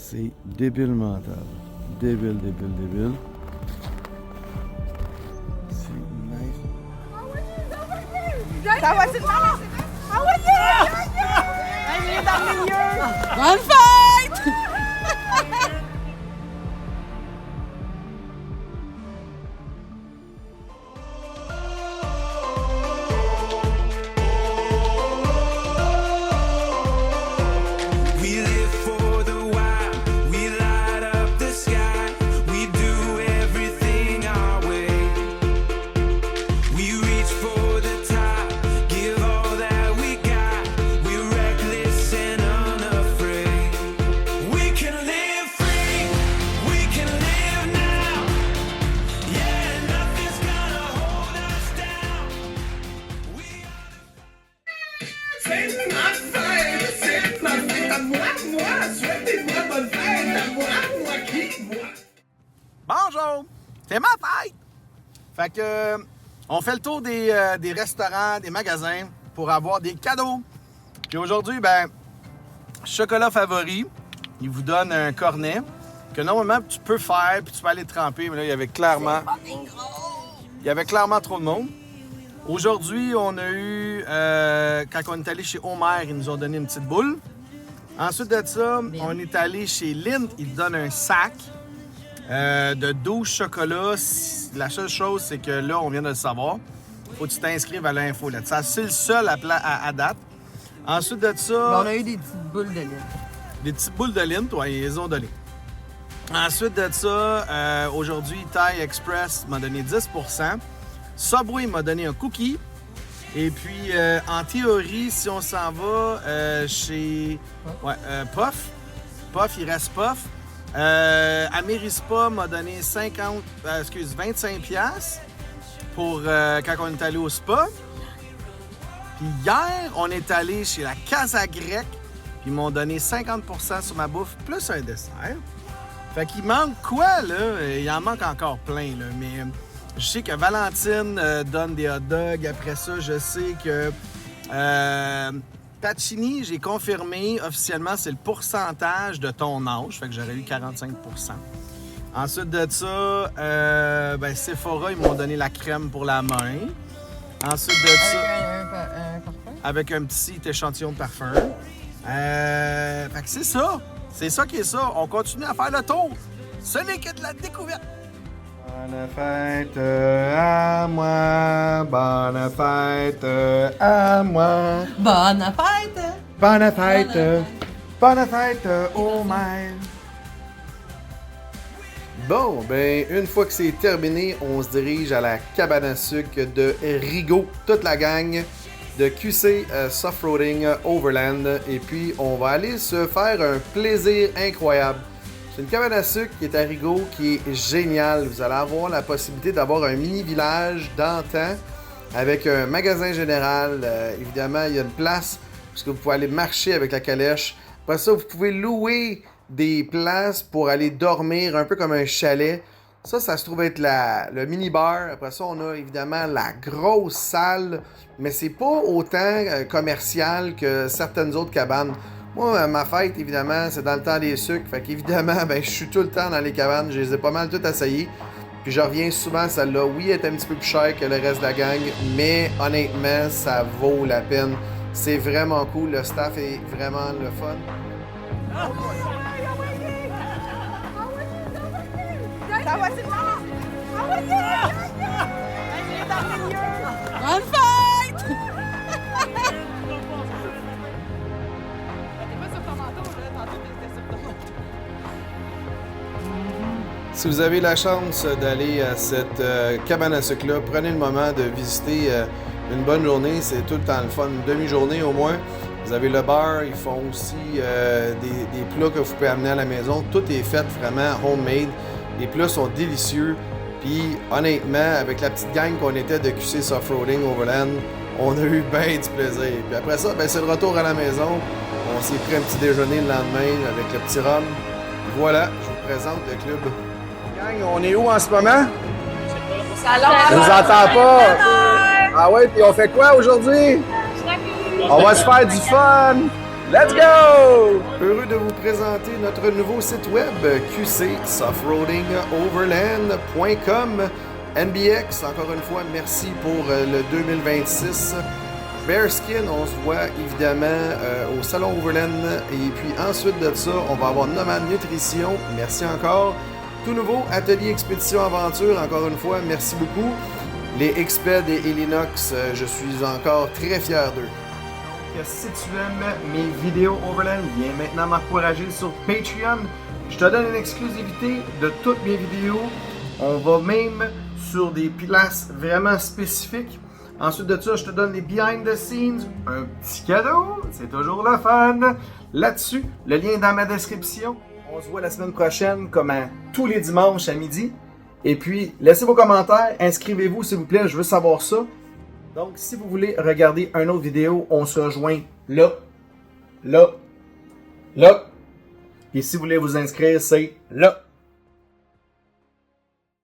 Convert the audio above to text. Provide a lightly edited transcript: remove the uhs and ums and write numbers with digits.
C'est débile mental. Débile. C'est nice. Ça va, c'est le moment. Ah oui! Elle est dans le milieu. Bonne fête! Bonjour! C'est ma fête! Fait que, on fait le tour des restaurants, des magasins pour avoir des cadeaux. Puis aujourd'hui, ben, chocolat favori, il vous donne un cornet que normalement tu peux faire puis tu peux aller tremper, mais là, il y avait clairement trop de monde. Aujourd'hui, on a eu, quand on est allé chez Homer, ils nous ont donné une petite boule. Ensuite de ça, on est allé chez Lindt, ils te donnent un sac de 12 chocolats. La seule chose, c'est que là, on vient de le savoir. Faut que tu t'inscrives à l'infolette. Ça, c'est le seul à date. Ensuite de ça... On a eu des petites boules de Lindt. Des petites boules de Lindt, ouais, ils les ont données. Ensuite de ça, aujourd'hui, Thai Express m'a donné 10%. Subway m'a donné un cookie. Et puis, en théorie, si on s'en va chez Puff, il reste Puff. Amerispa m'a donné 25$ pour quand on est allé au spa. Puis hier, on est allé chez la Casa Grecque, puis ils m'ont donné 50% sur ma bouffe, plus un dessert. Fait qu'il manque quoi, là? Il en manque encore plein, là, mais je sais que Valentine donne des hot dogs. Après ça, je sais que Pacini, j'ai confirmé officiellement, c'est le pourcentage de ton âge. Fait que j'aurais eu 45%. Ensuite de ça, Sephora, ils m'ont donné la crème pour la main. Ensuite de ça... Un parfum? Avec un petit échantillon de parfum. Fait que c'est ça. C'est ça qui est ça. On continue à faire le tour. Ce n'est que de la découverte. Bonne fête à moi, bonne fête à moi. Bonne fête! Bonne fête, bonne fête au maire. Bon, ben, une fois que c'est terminé, on se dirige à la cabane à sucre de Rigaud, toute la gang de QC Soft-Roading Overland. Et puis, on va aller se faire un plaisir incroyable. C'est une cabane à sucre qui est à Rigaud, qui est géniale. Vous allez avoir la possibilité d'avoir un mini-village d'antan avec un magasin général. Évidemment, il y a une place parce que vous pouvez aller marcher avec la calèche. Après ça, vous pouvez louer des places pour aller dormir, un peu comme un chalet. Ça se trouve être le mini-bar. Après ça, on a évidemment la grosse salle, mais c'est pas autant commercial que certaines autres cabanes. Moi, ma fête, évidemment, c'est dans le temps des sucres. Fait qu'évidemment, je suis tout le temps dans les cabanes. Je les ai pas mal toutes essayées. Puis je reviens souvent à celle-là. Oui, elle est un petit peu plus chère que le reste de la gang, mais honnêtement, ça vaut la peine. C'est vraiment cool. Le staff est vraiment le fun. Ça va, c'est le moment. Ah oui! Elle est dans le milieu. Bonne fête! Si vous avez la chance d'aller à cette cabane à sucre-là, prenez le moment de visiter une bonne journée. C'est tout le temps le fun. Une demi-journée au moins. Vous avez le bar. Ils font aussi des plats que vous pouvez amener à la maison. Tout est fait vraiment homemade. Les plats sont délicieux. Puis honnêtement, avec la petite gang qu'on était de QC Soft-Roading Overland, on a eu bien du plaisir. Puis après ça, c'est le retour à la maison. On s'est pris un petit déjeuner le lendemain avec le petit rhum. Voilà, je vous présente le club. Gang, on est où en ce moment? Je vous entends pas. Ah ouais, puis on fait quoi aujourd'hui? On va se faire du fun. Let's go! Heureux de vous présenter notre nouveau site web, qcsoffroadingoverland.com. NBX, encore une fois, merci pour le 2026. Bearskin, on se voit évidemment au Salon Overland. Et puis ensuite de ça, on va avoir Nomad Nutrition. Merci encore. Tout nouveau, Atelier Expédition Aventure, encore une fois, merci beaucoup. Les Exped et Elinox, je suis encore très fier d'eux. Donc, si tu aimes mes vidéos Overland, viens maintenant m'encourager sur Patreon. Je te donne une exclusivité de toutes mes vidéos. On va même sur des places vraiment spécifiques. Ensuite de ça, je te donne les behind the scenes, un petit cadeau, c'est toujours le fun. Là-dessus, le lien est dans ma description. On se voit la semaine prochaine, comme à tous les dimanches à midi. Et puis, laissez vos commentaires, inscrivez-vous s'il vous plaît, je veux savoir ça. Donc, si vous voulez regarder une autre vidéo, on se rejoint là, là, là. Et si vous voulez vous inscrire, c'est là.